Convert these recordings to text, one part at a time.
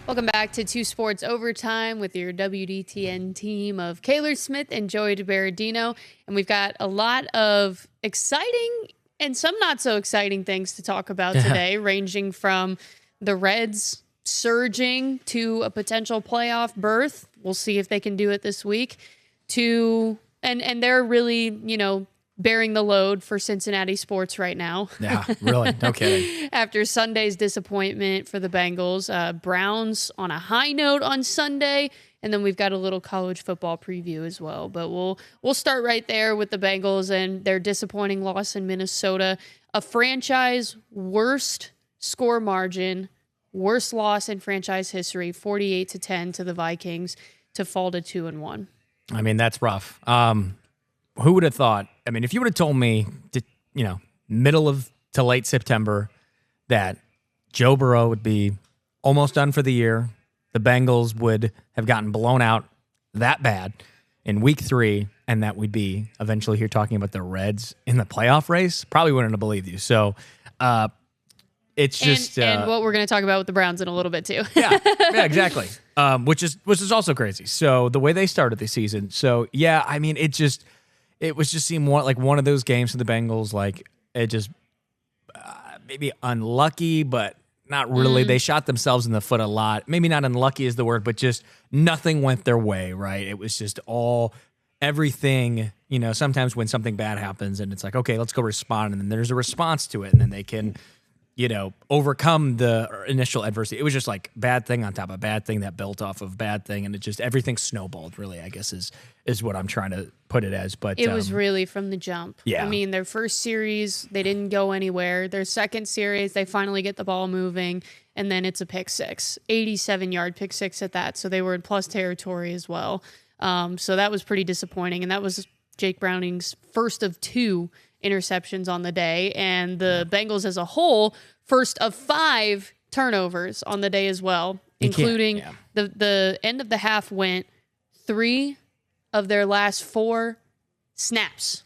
Welcome back to Two Sports Overtime with your WDTN team of Kayler Smith and Joey Deberardino. And we've got a lot of exciting and some not so exciting things to talk about today, ranging from the Reds surging to a potential playoff berth. We'll see if they can do it this week. And they're really, bearing the load for Cincinnati sports right now. Yeah, really. No kidding. After Sunday's disappointment for the Bengals, Browns on a high note on Sunday, and then we've got a little college football preview as well. But we'll start right there with the Bengals and their disappointing loss in Minnesota. A franchise worst score margin, worst loss in franchise history, 48-10 to the Vikings to fall to 2-1. I mean, that's rough. Who would have thought? I mean, if you would have told me, middle to late September, that Joe Burrow would be almost done for the year, the Bengals would have gotten blown out that bad in week 3, and that we'd be eventually here talking about the Reds in the playoff race, probably wouldn't have believed you. So it's just... And what we're going to talk about with the Browns in a little bit, too. yeah, exactly. Which is also crazy. So the way they started the season. So, yeah, I mean, it was just seemed more like one of those games for the Bengals. Like, it just maybe unlucky, but not really. They shot themselves in the foot a lot. Maybe not unlucky is the word, but just nothing went their way, right? It was just everything, sometimes when something bad happens and it's like, okay, let's go respond. And then there's a response to it. And then they can, overcome the initial adversity. It was just like bad thing on top of bad thing that built off of bad thing. And it just, everything snowballed, really, I guess is what I'm trying to put it as. But it was really from the jump. Yeah. I mean, their first series, they didn't go anywhere. Their second series, they finally get the ball moving, and then it's a pick six, 87-yard pick six at that. So they were in plus territory as well. So that was pretty disappointing. And that was Jake Browning's first of 2 interceptions on the day, and the Bengals as a whole, first of 5 turnovers on the day as well, including the end of the half went 3 of their last 4 snaps,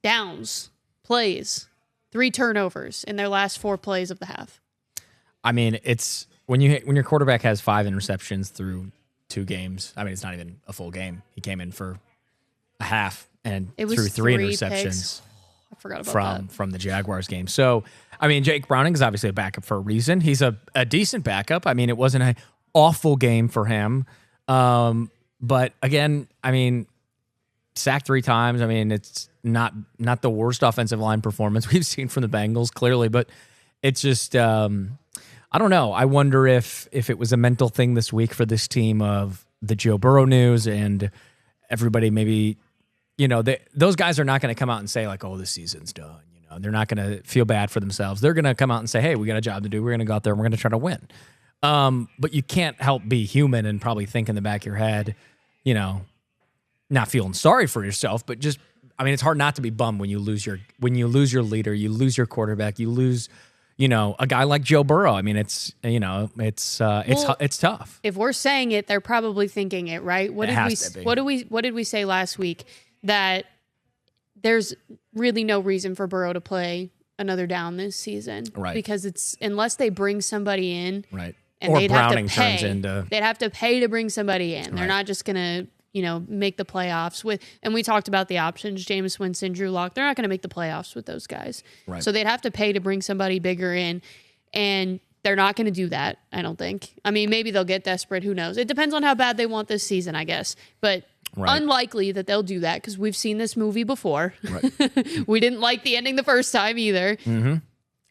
downs, plays, 3 turnovers in their last 4 plays of the half. I mean, it's when your quarterback has 5 interceptions through 2 games. I mean, it's not even a full game. He came in for a half and threw 3 interceptions. Picks. I forgot about that. From the Jaguars game. So, I mean, Jake Browning is obviously a backup for a reason. He's a decent backup. I mean, it wasn't an awful game for him. But again, I mean, sacked 3 times. I mean, it's not the worst offensive line performance we've seen from the Bengals, clearly, but it's just, I don't know. I wonder if it was a mental thing this week for this team of the Joe Burrow news and everybody maybe, those guys are not going to come out and say like, oh, the season's done. They're not going to feel bad for themselves. They're going to come out and say, hey, we got a job to do. We're going to go out there and we're going to try to win. But you can't help be human and probably think in the back of your head, not feeling sorry for yourself, but just, I mean, it's hard not to be bummed when you lose your leader, you lose your quarterback, you lose, a guy like Joe Burrow. I mean, it's tough. If we're saying it, they're probably thinking it, right? What did we say last week? That there's really no reason for Burrow to play another down this season, right? Because it's unless they bring somebody in, right? And or they'd Browning have to pay, turns into they'd have to pay to bring somebody in. Right. They're not just gonna make the playoffs with. And we talked about the options: Jameis Winston, Drew Lock. They're not gonna make the playoffs with those guys, right? So they'd have to pay to bring somebody bigger in, and they're not going to do that, I don't think. I mean, maybe they'll get desperate. Who knows? It depends on how bad they want this season, I guess. But unlikely that they'll do that because we've seen this movie before. Right. We didn't like the ending the first time either. Mm-hmm.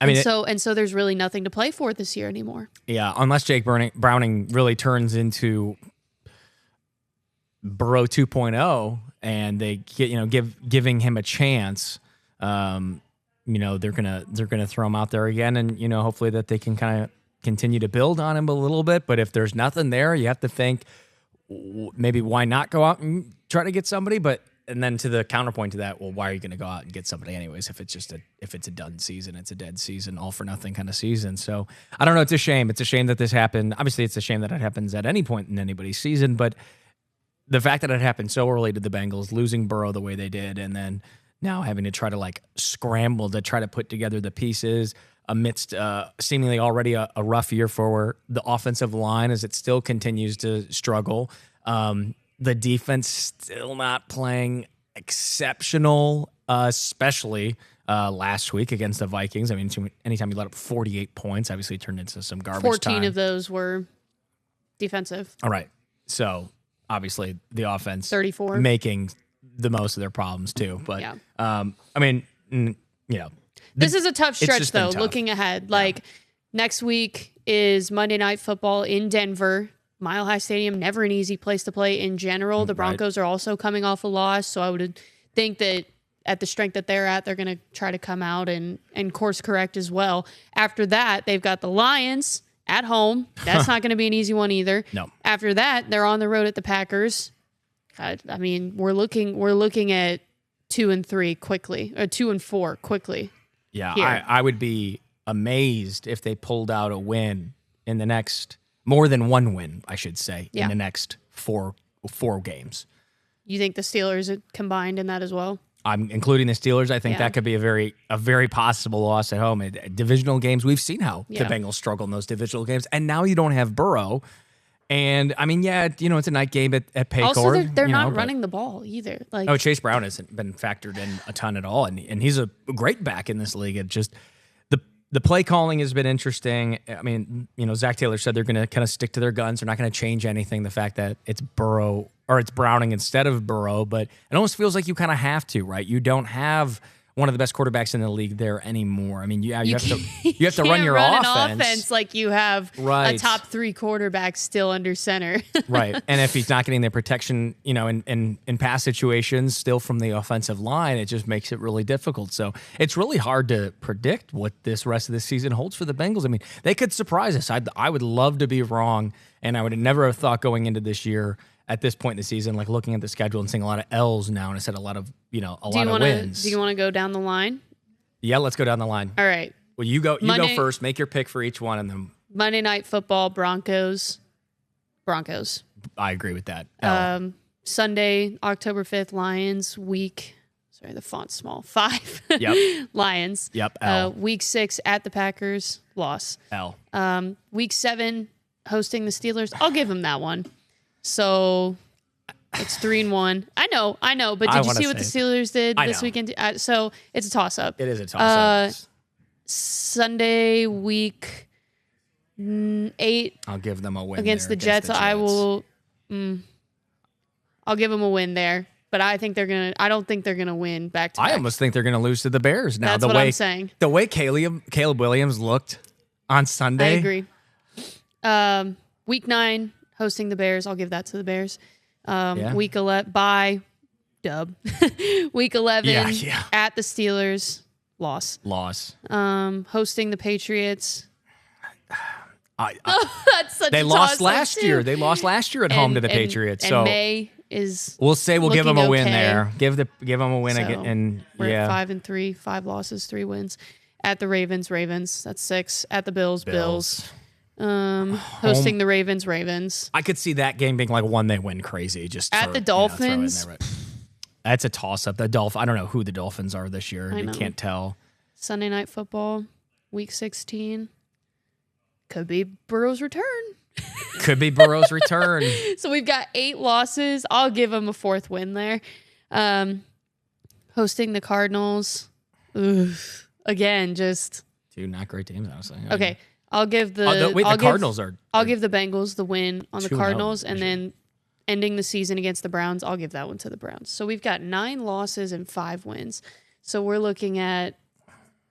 I mean, so there's really nothing to play for this year anymore. Yeah, unless Jake Browning really turns into Burrow 2.0 and they get giving him a chance. They're gonna throw him out there again, and hopefully that they can kind of continue to build on him a little bit. But if there's nothing there, you have to think maybe why not go out and try to get somebody. And then to the counterpoint to that, well, why are you going to go out and get somebody anyways? If it's a done season, it's a dead season, all for nothing kind of season. So I don't know. It's a shame. It's a shame that this happened. Obviously, it's a shame that it happens at any point in anybody's season. But the fact that it happened so early to the Bengals, losing Burrow the way they did, and then now having to try to scramble to try to put together the pieces. amidst seemingly already a rough year for the offensive line as it still continues to struggle. The defense still not playing exceptional, especially last week against the Vikings. I mean, anytime you let up 48 points, obviously it turned into some garbage 14 time. of those were defensive. All right. So obviously the offense 34 making the most of their problems too. But Yeah. I mean, This is a tough stretch, just been though, tough. looking ahead. Like, next week is Monday Night Football in Denver. Mile High Stadium, never an easy place to play in general. The Broncos are also coming off a loss, so I would think that at the strength that they're at, they're going to try to come out and course correct as well. After that, they've got the Lions at home. That's not going to be an easy one either. No. After that, they're on the road at the Packers. I mean, we're looking at 2-3 quickly, or 2-4 quickly. Yeah, here. I would be amazed if they pulled out a win in the next, more than one win, I should say, Yeah. in the next four games. You think the Steelers are combined in that as well? I'm including the Steelers. I think Yeah. that could be a very possible loss at home. Divisional games, we've seen how Yeah. the Bengals struggle in those divisional games, and now you don't have Burrow. And I mean, yeah, it's a night game at Paycor. Also, they're not but- running the ball either. Like, No, Chase Brown hasn't been factored in a ton at all, and he's a great back in this league. It just the play calling has been interesting. I mean, Zach Taylor said they're going to kind of stick to their guns. They're not going to change anything. The fact that it's Burrow or it's Browning instead of Burrow, but it almost feels like you kind of have to, right? You don't have one of the best quarterbacks in the league there anymore. I mean, you have to run can't your run offense. an offense like you have a Right. top 3 quarterback still under center. Right. And if he's not getting the protection, in pass situations still from the offensive line, it just makes it really difficult. So it's really hard to predict what this rest of the season holds for the Bengals. I mean, they could surprise us. I would love to be wrong, and I would never have thought going into this year at this point in the season, like looking at the schedule and seeing a lot of L's now instead of a lot of, wins. Do you want to go down the line? Yeah, let's go down the line. All right. Well, you go Monday- first, make your pick for each one, and then Monday Night Football, Broncos. I agree with that. L. Sunday, October 5th, Lions. Sorry, the font's small. 5. Yep. Lions. Yep. L. Week 6 at the Packers. Loss. L. Week 7 hosting the Steelers. I'll give them that one. So it's 3-1. I know. But did you see what the Steelers did this weekend? So it's a toss-up. It is a toss-up. Sunday, week 8 I'll give them a win against there, the Jets. I'll give them a win there. But I don't think they're gonna win back to back. I almost think they're going to lose to the Bears now. That's what I'm saying. The way Caleb Williams looked on Sunday. I agree. Week 9, hosting the Bears. I'll give that to the Bears. Yeah. Week 11, bye, dub. Week 11 Yeah. at the Steelers, loss. Hosting the Patriots. That's such They a lost toss-up, last too. year. They lost last year at home to the Patriots. And So May is. we'll say we'll give them a looking win okay. there. Give them a win So again. And we're yeah, at 5-3, 5 losses, 3 wins. At the Ravens. That's 6. At the Bills. Hosting the Ravens. I could see that game being like one they win crazy. Just At the Dolphins. That's a toss up. I don't know who the Dolphins are this year. You know. can't tell. Sunday Night Football, Week 16. Could be Burrow's return. Could be Burrow's return. So we've got 8 losses. I'll give them a 4th win there. Hosting the Cardinals. Oof. Again, just... 2 not great teams, honestly. Okay, I'll give the... Cardinals are... I'll give the Bengals the win on the 2-0 Cardinals, this and then ending the season against the Browns, I'll give that one to the Browns. So we've got 9 losses and 5 wins. So we're looking at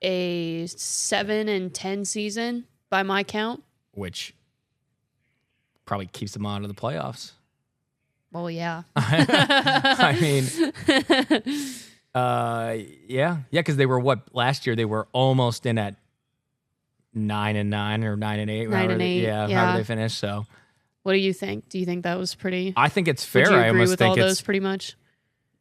a 7-10 season by my count. Which probably keeps them out of the playoffs. Well, yeah. I mean, yeah, because they were last year? They were almost in at 9-9 or 9-8. 9-8. Yeah, however they finished. So, what do you think? Do you think that was pretty? I think it's fair. Would you I agree almost with think all it's those pretty much?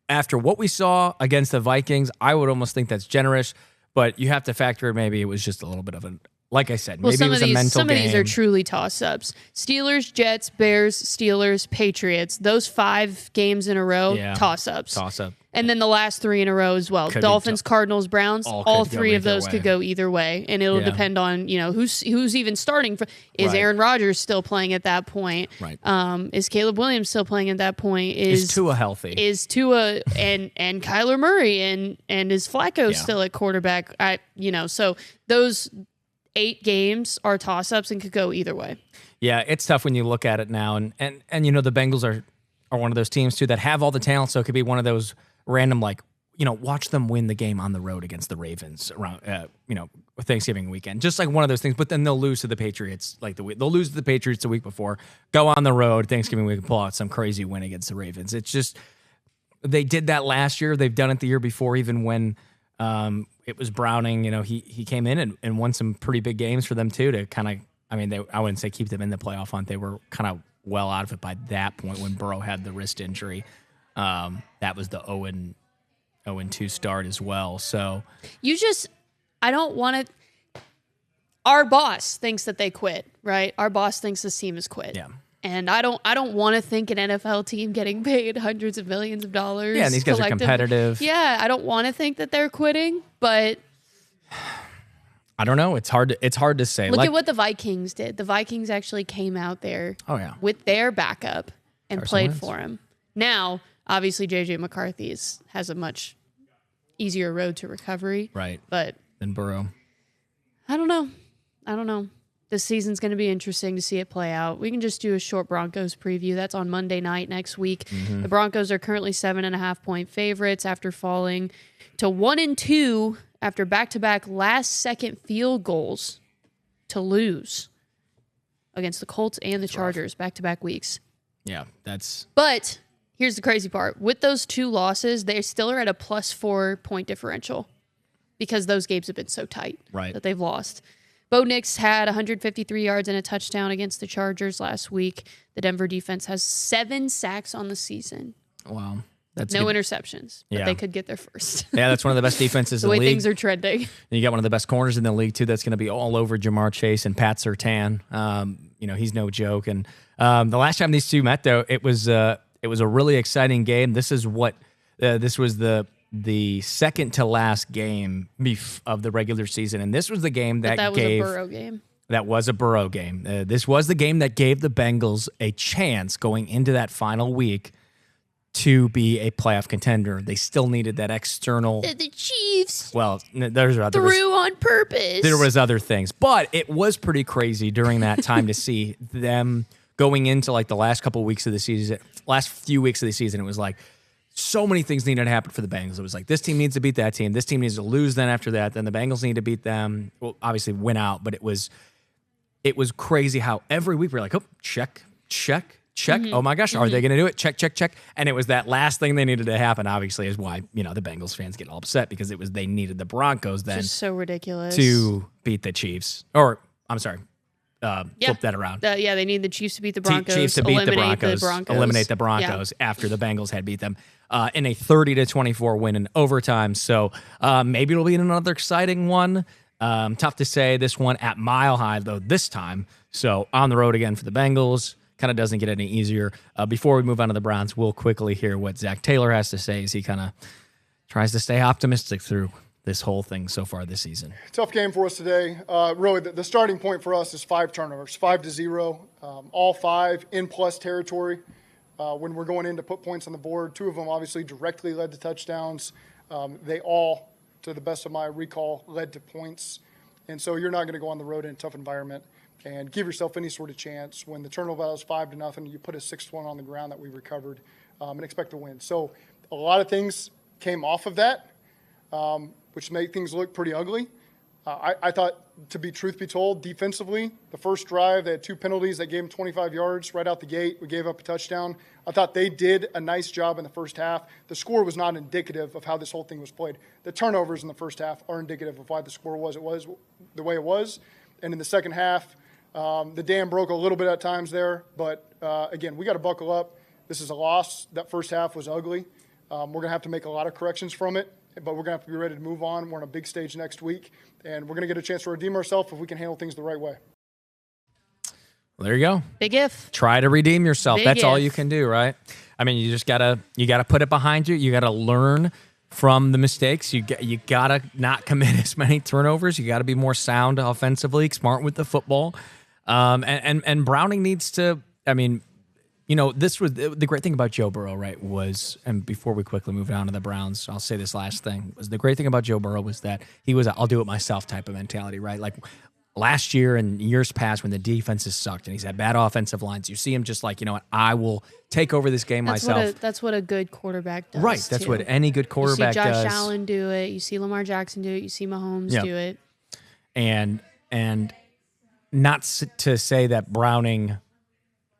after what we saw against the Vikings. I would almost think that's generous, but you have to factor maybe it was just a little bit of a. Like I said, maybe it was a mental game. Some of these are truly toss-ups. Steelers, Jets, Bears, Steelers, Patriots. Those 5 games in a row, toss-ups. Toss-up. And then the last 3 in a row as well. Could be Dolphins, Cardinals, Browns. All could go 3 of either those way. could go either way, and it'll depend on who's even starting. Is Right. Aaron Rodgers still playing at that point? Right. Is Caleb Williams still playing at that point? Is Tua healthy? Is Tua and Kyler Murray and is Flacco still at quarterback? So those 8 games are toss-ups and could go either way. Yeah, it's tough when you look at it now, and the Bengals are one of those teams too that have all the talent, so it could be one of those random watch them win the game on the road against the Ravens around Thanksgiving weekend, just like one of those things. But then they'll lose to the Patriots they'll lose to the Patriots the week before, go on the road Thanksgiving week and pull out some crazy win against the Ravens. It's just they did that last year. They've done it the year before, even when it was Browning. He came in and won some pretty big games for them too to kind of. I mean, I wouldn't say keep them in the playoff hunt. They were kind of well out of it by that point when Burrow had the wrist injury. That was the 0-2 start as well. So I don't want to. Our boss thinks that they quit, right? Our boss thinks this team has quit. Yeah. And I don't want to think an NFL team getting paid hundreds of millions of dollars. Yeah, and these guys are competitive. Yeah, I don't want to think that they're quitting, but I don't know. It's hard to say. Look at what the Vikings did. The Vikings actually came out there with their backup and played for him. Now, obviously, J.J. McCarthy has a much easier road to recovery. Right. But than Burrow. I don't know. This season's going to be interesting to see it play out. We can just do a short Broncos preview. That's on Monday night next week. Mm-hmm. The Broncos are currently 7.5-point favorites after falling to 1-2 after back-to-back last-second field goals to lose against the Colts and the Chargers back-to-back weeks. Yeah, that's... But here's the crazy part. With those 2 losses, they still are at a +4 point differential because those games have been so tight that they've lost. Bo Nix had 153 yards and a touchdown against the Chargers last week. The Denver defense has 7 sacks on the season. Wow. That's no good. Interceptions, but they could get there first. Yeah, that's one of the best defenses in the way league. Things are trending. And you got one of the best corners in the league, too, that's going to be all over Jamar Chase and Pat Surtain. He's no joke. And the last time these two met, though, it was a really exciting game. This is this was the second to last game of the regular season, and this was the game that was a Burrow game. That was a Burrow game. This was the game that gave the Bengals a chance going into that final week to be a playoff contender. They still needed that external. The Chiefs. Well, threw on purpose. There was other things, but it was pretty crazy during that time to see them going into the last couple of weeks of the season, last few weeks of the season. It was like so many things needed to happen for the Bengals. It was like this team needs to beat that team. This team needs to lose. Then after that, then the Bengals need to beat them. Well, obviously win out, but it was crazy how every week we're like, oh, check. Mm-hmm. Oh my gosh, are they going to do it? Check. And it was that last thing they needed to happen, obviously, is why, the Bengals fans get all upset because they needed the Broncos then. Just so ridiculous. To beat the Chiefs. Or, I'm sorry, flip that around. They need the Chiefs to beat the Broncos. Chiefs to beat the Broncos. Eliminate the Broncos after the Bengals had beat them in a 30-24 win in overtime. So maybe it'll be another exciting one. Tough to say. This one at Mile High, though, this time. So on the road again for the Bengals. Kind of doesn't get any easier. Before we move on to the Browns, we'll quickly hear what Zach Taylor has to say as he kind of tries to stay optimistic through this whole thing so far this season. Tough game for us today. Really, the starting point for us is 5 turnovers, 5-0, all 5 in plus territory. When we're going in to put points on the board, 2 of them obviously directly led to touchdowns. They all, to the best of my recall, led to points. And so you're not going to go on the road in a tough environment and give yourself any sort of chance. When the turnover battle is 5-0, you put a 6th one on the ground that we recovered and expect to win. So a lot of things came off of that, which made things look pretty ugly. I thought, to be truth be told, defensively, the first drive, they had 2 penalties that gave them 25 yards right out the gate. We gave up a touchdown. I thought they did a nice job in the first half. The score was not indicative of how this whole thing was played. The turnovers in the first half are indicative of why the score was the way it was. And in the second half, the dam broke a little bit at times there. But, again, we got to buckle up. This is a loss. That first half was ugly. We're going to have to make a lot of corrections from it. But we're going to have to be ready to move on. We're on a big stage next week, and we're going to get a chance to redeem ourselves if we can handle things the right way. Well, there you go. Big if. Try to redeem yourself. Big That's if. all you can do, right? I mean, you gotta put it behind you. You gotta learn from the mistakes. You gotta not commit as many turnovers. You gotta be more sound offensively, smart with the football. And Browning needs to. I mean, this was the great thing about Joe Burrow, right? And before we quickly move on to the Browns, I'll say this last thing. Was the great thing about Joe Burrow was that he was I'll do it myself type of mentality, right? Like last year and years past when the defenses sucked and he's had bad offensive lines, you see him just like, I will take over this game myself. That's what a good quarterback does. Right. That's what any good quarterback does. You see Josh Allen do it. You see Lamar Jackson do it. You see Mahomes do it. And not to say that Browning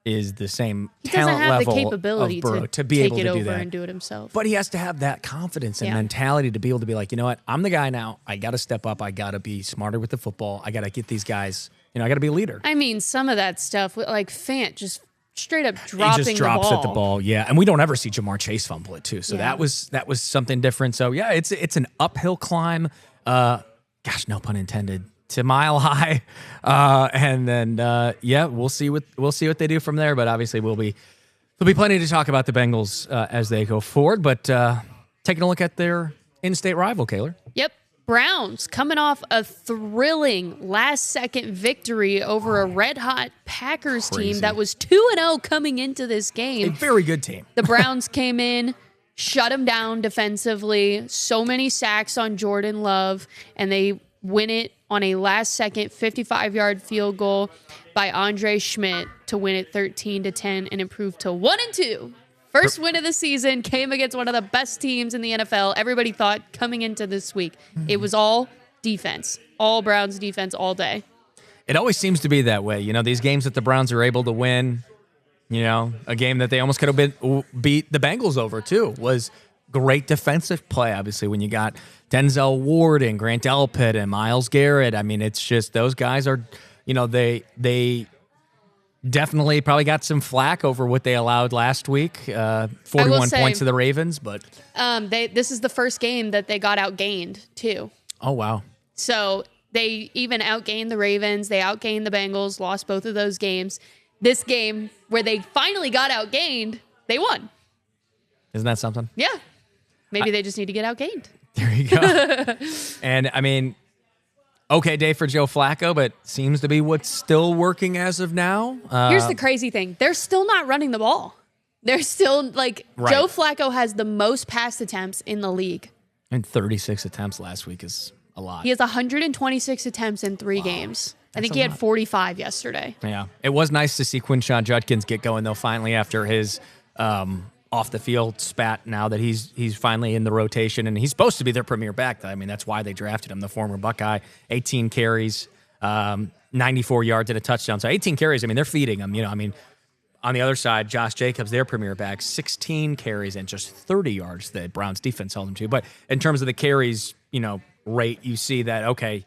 is the same talent level the capability of Burrow to be take able it to over do that and do it himself. But he has to have that confidence and mentality to be able to be like, you know what, I'm the guy now. I got to step up. I got to be smarter with the football. I got to get these guys. I got to be a leader. I mean, some of that stuff, like Fant, just straight up dropping he just drops the ball. at the ball, yeah. And we don't ever see Jamar Chase fumble it too. So that was something different. So yeah, it's an uphill climb. Gosh, no pun intended. To Mile High, and then we'll see what they do from there. But obviously, there'll be plenty to talk about the Bengals as they go forward. But taking a look at their in-state rival, Kayler. Yep, Browns coming off a thrilling last-second victory over a red-hot Packers team that was 2-0 coming into this game. A very good team. The Browns came in, shut them down defensively. So many sacks on Jordan Love, and they win it on a last-second 55-yard field goal by Andre Schmidt to win it 13-10 and improve to 1-2. First win of the season, came against one of the best teams in the NFL. Everybody thought coming into this week, it was all defense, all Browns defense all day. It always seems to be that way. These games that the Browns are able to win, a game that they almost could have beat the Bengals over too, was great defensive play, obviously, when you got Denzel Ward and Grant Delpit and Myles Garrett. I mean, it's just those guys are, they definitely probably got some flack over what they allowed last week, 41 points to the Ravens. But this is the first game that they got outgained, too. Oh, wow. So they even outgained the Ravens. They outgained the Bengals, lost both of those games. This game, where they finally got outgained, they won. Isn't that something? Yeah. Maybe they just need to get outgained. There you go. And, I mean, okay day for Joe Flacco, but seems to be what's still working as of now. Here's the crazy thing. They're still not running the ball. They're still, Joe Flacco has the most pass attempts in the league. And 36 attempts last week is a lot. He has 126 attempts in 3 games. I think he had 45 yesterday. Yeah. It was nice to see Quinshon Judkins get going, though, finally, after his off the field spat, now that he's finally in the rotation, and he's supposed to be their premier back. I mean, that's why they drafted him, the former Buckeye. 18 carries, 94 yards and a touchdown. So 18 carries, I mean, they're feeding him. On the other side, Josh Jacobs, their premier back, 16 carries and just 30 yards that Browns defense held him to. But in terms of the carries, rate, you see that, okay,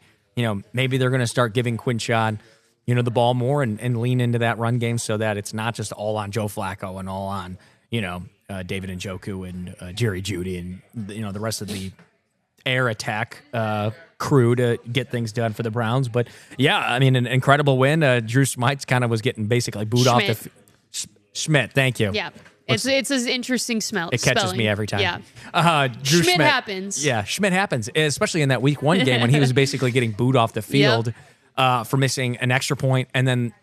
maybe they're going to start giving Quinshon, the ball more and lean into that run game so that it's not just all on Joe Flacco and all on, David Njoku and Jerry Jeudy and, the rest of the air attack crew to get things done for the Browns. But, yeah, I mean, an incredible win. Drew Smythes kind of was getting basically booed off the Schmidt, thank you. Yeah. It's an interesting smell. It catches spelling. me every time. Yeah. Drew Schmidt happens. Yeah, Schmidt happens, especially in that week 1 game when he was basically getting booed off the field for missing an extra point and then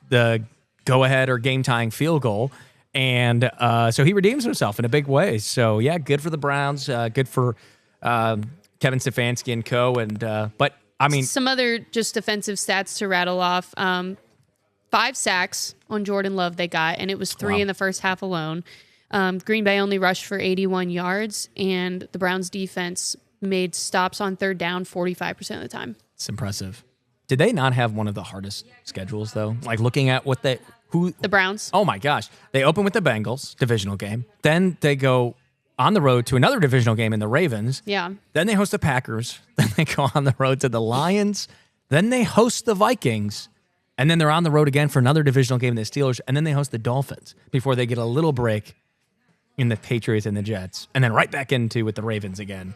the go-ahead or game-tying field goal. And so he redeems himself in a big way. So, yeah, good for the Browns. Good for Kevin Stefanski and co. And but, I mean... Some other just defensive stats to rattle off. 5 sacks on Jordan Love they got, and it was 3 in the first half alone. Green Bay only rushed for 81 yards, and the Browns defense made stops on third down 45% of the time. It's impressive. Did they not have one of the hardest schedules, though? Like, looking at what the Browns. Oh, my gosh. They open with the Bengals, divisional game. Then they go on the road to another divisional game in the Ravens. Yeah. Then they host the Packers. Then they go on the road to the Lions. Then they host the Vikings. And then they're on the road again for another divisional game in the Steelers. And then they host the Dolphins before they get a little break in the Patriots and the Jets. And then right back into with the Ravens again.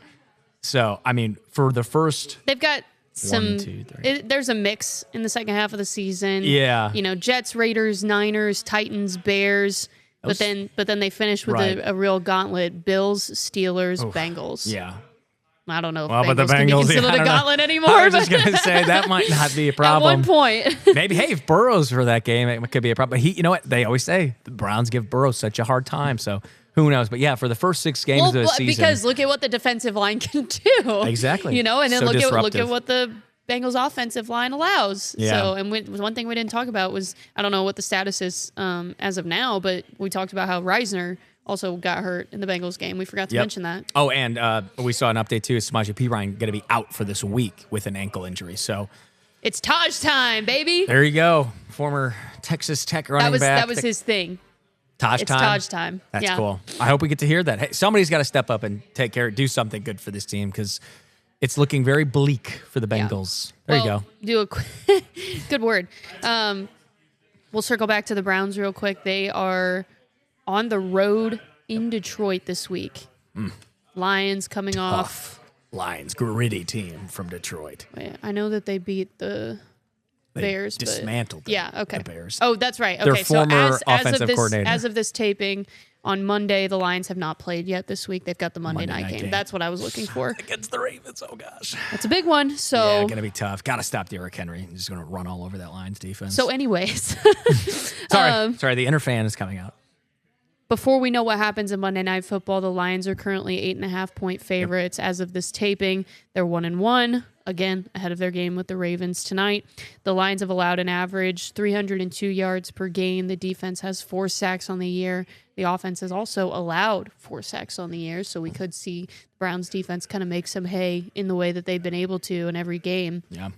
So, I mean, for the first... They've got some... 1, 2, 3. There's a mix in the second half of the season. Yeah. Jets, Raiders, Niners, Titans, Bears. But then they finished with Right. a real gauntlet: Bills, Steelers, Bengals. Yeah. I don't know if Well, Bengals but the can be Bengals, considered I a don't know. gauntlet anymore. I was but just going to say that might not be a at problem. one point. Maybe, hey, if Burrow's for that game, it could be a problem. But you know what? They always say the Browns give Burrow such a hard time. So who knows? But yeah, for the first 6 games of the season. Because look at what the defensive line can do. Exactly. And then So look disruptive. at what the Bengals offensive line allows. Yeah. So, and one thing we didn't talk about was, I don't know what the status is as of now, but we talked about how Reisner also got hurt in the Bengals game. We forgot to mention that. Oh, and we saw an update too. Samaje Perine going to be out for this week with an ankle injury. So It's Taj time, baby. there you go. Former Texas Tech running back. That was his thing. Taj It's time. Taj time. That's Yeah. cool. I hope we get to hear that. Hey, somebody's got to step up and take care, do something good for this team because it's looking very bleak for the Bengals. There you go. Do a good word. We'll circle back to the Browns real quick. They are on the road in Detroit this week. Lions coming off. Lions, gritty team from Detroit. Wait, I know that they beat the Bears. Dismantled but, yeah, okay. the Bears. Oh, that's right. Their Okay, former so offensive coordinator. as of this taping, on Monday, the Lions have not played yet this week. They've got the Monday night game. That's what I was looking for. Against the Ravens. Oh, gosh. That's a big one. Yeah, So, going to be tough. Got to stop Derrick Henry. He's just going to run all over that Lions defense. so anyways, Sorry, the inner fan is coming out. before we know what happens in Monday Night Football, the Lions are currently 8.5-point favorites as of this taping. They're 1-1, again, ahead of their game with the Ravens tonight. The Lions have allowed an average 302 yards per game. The defense has 4 sacks on the year. The offense has also allowed 4 sacks on the year, so we could see the Browns defense kind of make some hay in the way that they've been able to in every game. Yeah.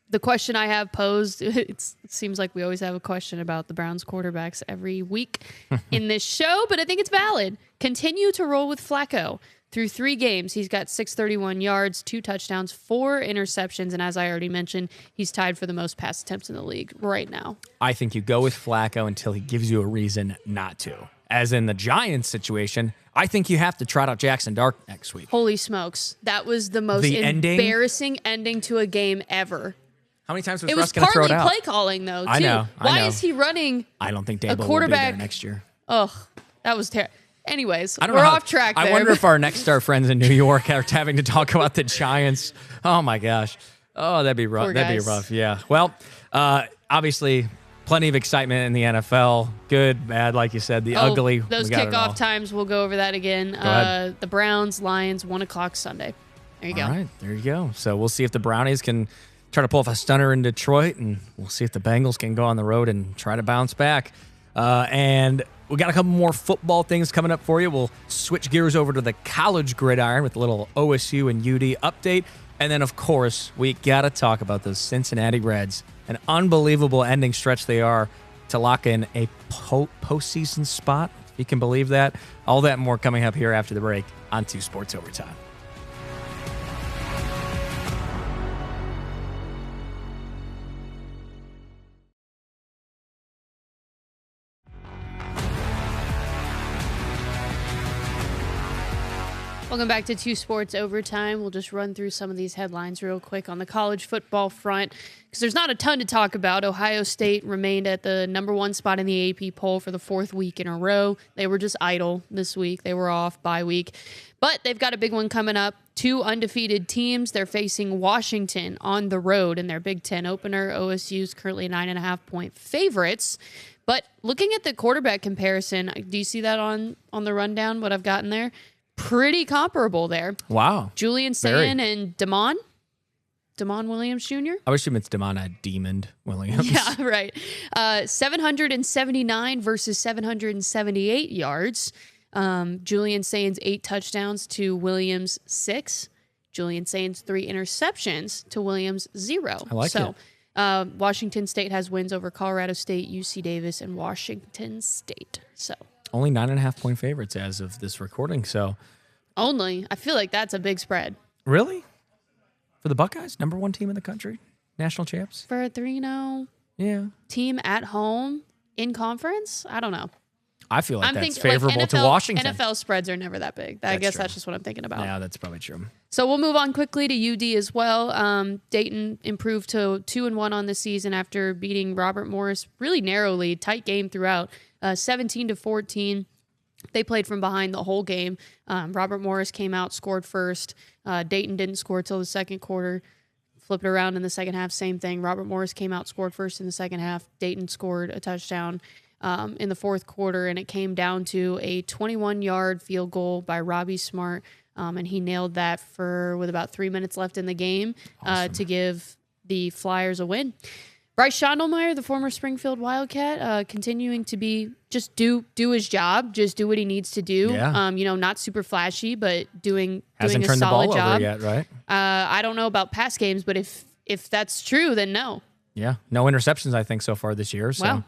The question I have posed, it seems like we always have a question about the Browns quarterbacks every week in this show, but I think it's valid. Continue to roll with Flacco. Through 3 games, he's got 631 yards, 2 touchdowns, 4 interceptions, and as I already mentioned, he's tied for the most pass attempts in the league right now. I think you go with Flacco until he gives you a reason not to. As in the Giants situation, I think you have to trot out Jackson Dart next week. Holy smokes. That was the most embarrassing ending to a game ever. How many times was It Russ was going to throw it partly out? play calling, though, too. I know. Why is he running? I don't think a Dabo will be quarterback there next year. Ugh, that was terrible. Anyways, I don't we're know how- off track there. I wonder if our next star friends in New York are having to talk about the Giants. Oh my gosh. Oh, that'd be rough. Poor That'd guys. be rough. Yeah. Well, obviously, plenty of excitement in the NFL. Good, bad, like you said. The ugly. Those we got it all. kickoff times, we'll go over that again. ahead. The Browns, Lions, 1 o'clock Sunday. There you go. All right, there you go. So we'll see if the Brownies can try to pull off a stunner in Detroit, and we'll see if the Bengals can go on the road and try to bounce back. And we got a couple more football things coming up for you. We'll switch gears over to the college gridiron with a little OSU and UD update. And then, of course, we got to talk about those Cincinnati Reds. An unbelievable ending stretch they are to lock in a postseason spot, if you can believe that. All that and more coming up here after the break on 2 Sports Overtime. Welcome back to 2 Sports Overtime. We'll just run through some of these headlines real quick on the college football front because there's not a ton to talk about. Ohio State remained at the number 1 spot in the AP poll for the 4th week in a row. They were just idle this week. They were off bye week. But they've got a big one coming up. 2 undefeated teams. They're facing Washington on the road in their Big Ten opener. OSU's currently 9.5-point favorites. But looking at the quarterback comparison, do you see that on the rundown, what I've gotten there? Pretty comparable there. Wow. Julian Very. Sayin and Damon Williams Jr. I wish it's Demona Demond Williams. Yeah, right. 779 versus 778 yards. Julian Sayin's 8 touchdowns to Williams 6. Julian Sayin's 3 interceptions to Williams 0. I like it. Washington State has wins over Colorado State, UC Davis, and Washington State. So Only 9.5-point favorites as of this recording. So only. I feel like that's a big spread. really? For the Buckeyes, number 1 team in the country, national champs? For a 3-0 Yeah. team at home in conference? I don't know. I feel like I'm that's thinking, favorable to Washington. NFL spreads are never that big. I guess true. that's just what I'm thinking about. Yeah, that's probably true. So we'll move on quickly to UD as well. Dayton improved to 2-1 on the season after beating Robert Morris really narrowly. Tight game throughout, 17-14. They played from behind the whole game. Robert Morris came out, scored first. Dayton didn't score till the second quarter. Flip it around in the second half, same thing. Robert Morris came out, scored first in the second half. Dayton scored a touchdown in the fourth quarter, and it came down to a 21-yard field goal by Robbie Smart, and he nailed that with about 3 minutes left in the game to give the Flyers a win. Bryce Schondelmeyer, the former Springfield Wildcat, continuing to be just do his job, just do what he needs to do. Yeah. Not super flashy, but doing Hasn't a turned the solid ball job over yet, right? I don't know about past games, but if that's true, then no. Yeah, no interceptions, I think, so far this year. So. Wow.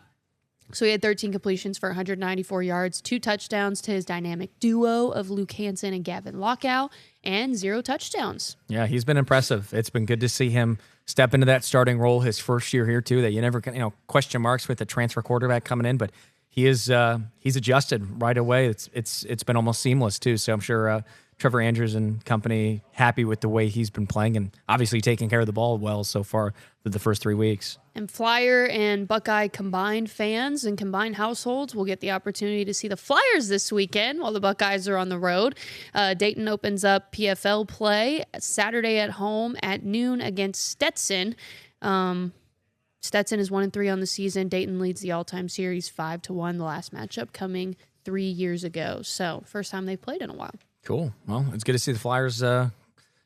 So he had 13 completions for 194 yards, 2 touchdowns to his dynamic duo of Luke Hansen and Gavin Lockout, and 0 touchdowns. Yeah, he's been impressive. It's been good to see him step into that starting role his first year here too. That you never can, question marks with the transfer quarterback coming in, but he's adjusted right away. It's been almost seamless too. So I'm sure Trevor Andrews and company happy with the way he's been playing and obviously taking care of the ball well so far through the first 3 weeks. And Flyer and Buckeye combined fans and combined households will get the opportunity to see the Flyers this weekend while the Buckeyes are on the road. Dayton opens up PFL play Saturday at home at noon against Stetson. Stetson is 1-3 on the season. Dayton leads the all-time series 5-1. The last matchup coming 3 years ago. So first time they've played in a while. Cool. Well, it's good to see the Flyers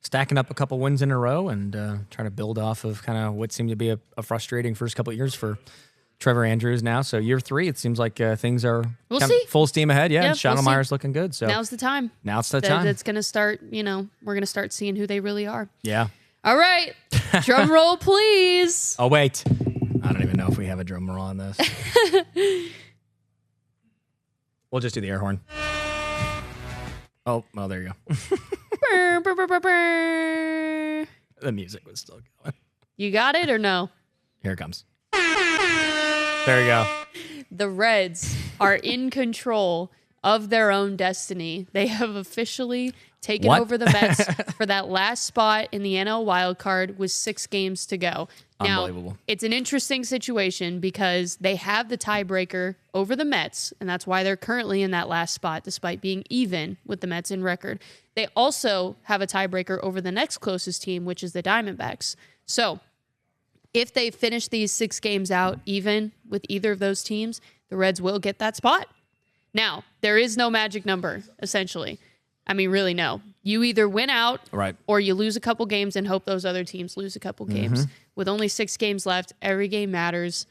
stacking up a couple wins in a row and trying to build off of kind of what seemed to be a frustrating first couple of years for Trevor Andrews now. So year 3, it seems like things are full steam ahead. Yeah, and Schondelmeyer's looking good. So now's the time. Now it's the time. It's going to start, we're going to start seeing who they really are. Yeah. All right. Drum roll, please. Oh, wait. I don't even know if we have a drum roll on this. We'll just do the air horn. Oh, well, there you go. Burr, burr, burr, burr, burr. The music was still going. You got it or no? Here it comes. There you go. The Reds are in control of their own destiny. They have officially taken over the Mets for that last spot in the NL wildcard with 6 games to go. Now, Unbelievable. It's an interesting situation because they have the tiebreaker over the Mets, and that's why they're currently in that last spot despite being even with the Mets in record. They also have a tiebreaker over the next closest team, which is the Diamondbacks. So if they finish these 6 games out even with either of those teams, the Reds will get that spot. Now, there is no magic number, essentially. I mean, really, no. You either win out or you lose a couple games and hope those other teams lose a couple games. With only 6 games left, every game matters.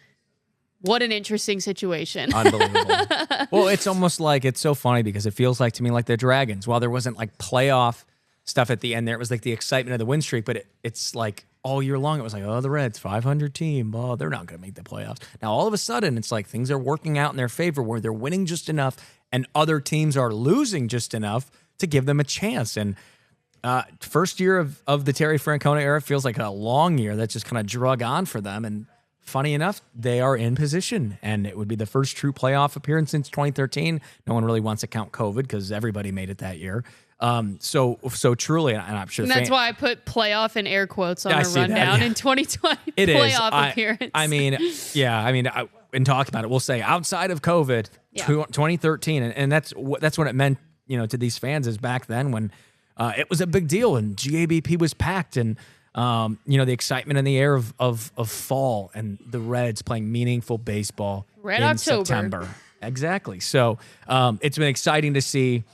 What an interesting situation. Unbelievable. Well, it's almost like, it's so funny because it feels like to me like the Dragons. While there wasn't like playoff stuff at the end there, it was like the excitement of the win streak, but it's like all year long, it was like, oh, the Reds, 500 team. Oh, they're not going to make the playoffs. Now, all of a sudden, it's like things are working out in their favor where they're winning just enough and other teams are losing just enough to give them a chance. And first year of the Terry Francona era feels like a long year that just kind of drug on for them. And funny enough, they are in position, and it would be the first true playoff appearance since 2013. No one really wants to count COVID because everybody made it that year. So truly, and I'm sure and that's why I put playoff in air quotes on our rundown in 2020 it playoff appearance. I mean, in talking about it, we'll say outside of COVID, 2013, and that's what it meant, to these fans is back then when it was a big deal and GABP was packed and the excitement in the air of fall and the Reds playing meaningful baseball Red in October. September. Exactly. So it's been exciting to see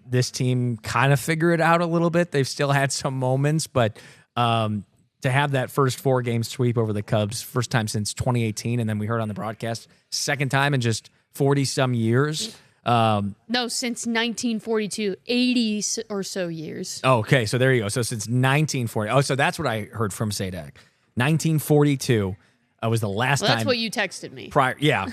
this team kind of figure it out a little bit. They've still had some moments, but to have that first 4-game sweep over the Cubs, first time since 2018, and then we heard on the broadcast, second time in just 40-some years. No, since 1942, 80 or so years. Oh, okay, so there you go. So since 1940. Oh, so that's what I heard from Sadak. 1942 was the last time. That's what you texted me. Prior, yeah.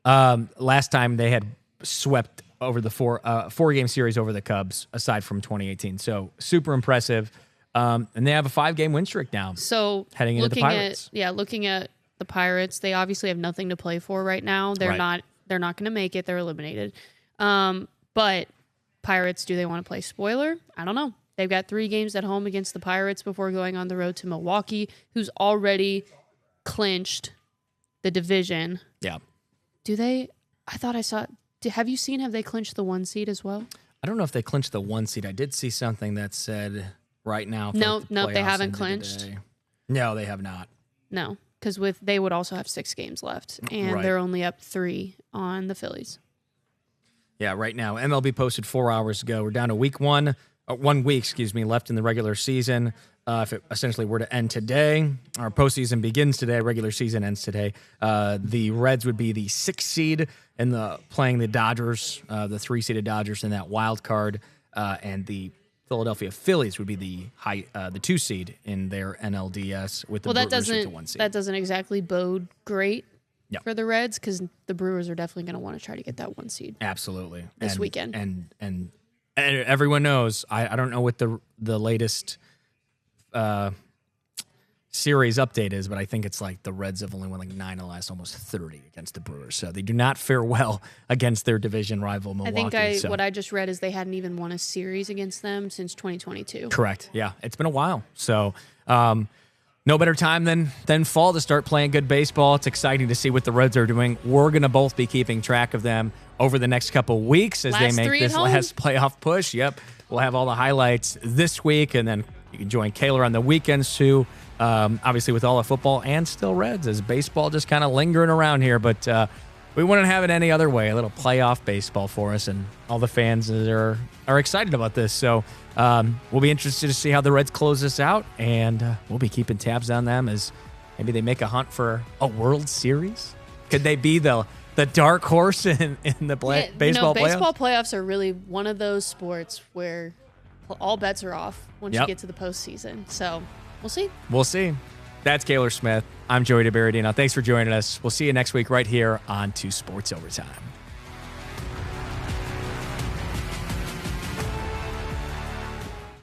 Last time they had swept over the 4-game series over the Cubs, aside from 2018. So super impressive. And they have a 5-game win streak now. So heading into the Pirates. Looking at the Pirates. They obviously have nothing to play for right now. They're Right. not going to make it. They're eliminated. But Pirates, do they want to play spoiler? I don't know. They've got 3 games at home against the Pirates before going on the road to Milwaukee, who's already clinched the division. Yeah. Do they? I thought I saw. Have you seen? Have they clinched the 1 seed as well? I don't know if they clinched the 1 seed. I did see something that said right now. No, the they playoffs haven't ended clinched. today. No, they have not. No, because they would also have 6 games left, and Right. they're only up 3 on the Phillies. Yeah, right now. MLB posted 4 hours ago. We're down to week 1, 1 week, left in the regular season. If it essentially were to end today, our postseason begins today. Regular season ends today. The Reds would be the 6th seed in playing the Dodgers, the 3-seeded Dodgers in that wild card, and the Philadelphia Phillies would be the 2 seed in their NLDS with the Well, Brewers at the 1 seed. that doesn't exactly bode great Yep. for the Reds because the Brewers are definitely going to want to try to get that 1 seed. Absolutely. This weekend. And everyone knows, I don't know what the latest series update is, but I think it's like the Reds have only won like 9 of the last almost 30 against the Brewers. So they do not fare well against their division rival Milwaukee. I think what I just read is they hadn't even won a series against them since 2022. Correct. Yeah, it's been a while. So no better time than fall to start playing good baseball. It's exciting to see what the Reds are doing. We're going to both be keeping track of them over the next couple weeks as they Last make 3 this at home. last playoff push. Yep. We'll have all the highlights this week, and then you can join Kayler on the weekends too. Obviously with all the football and still Reds as baseball just kind of lingering around here, but we wouldn't have it any other way. A little playoff baseball for us, and all the fans are excited about this. So we'll be interested to see how the Reds close this out, and we'll be keeping tabs on them as maybe they make a hunt for a World Series. Could they be the dark horse in the baseball playoffs? Baseball playoffs are really one of those sports where all bets are off once you get to the postseason. So we'll see. We'll see. That's Kayler Smith. I'm Joey Deberardino. Thanks for joining us. We'll see you next week right here on 2 Sports Overtime.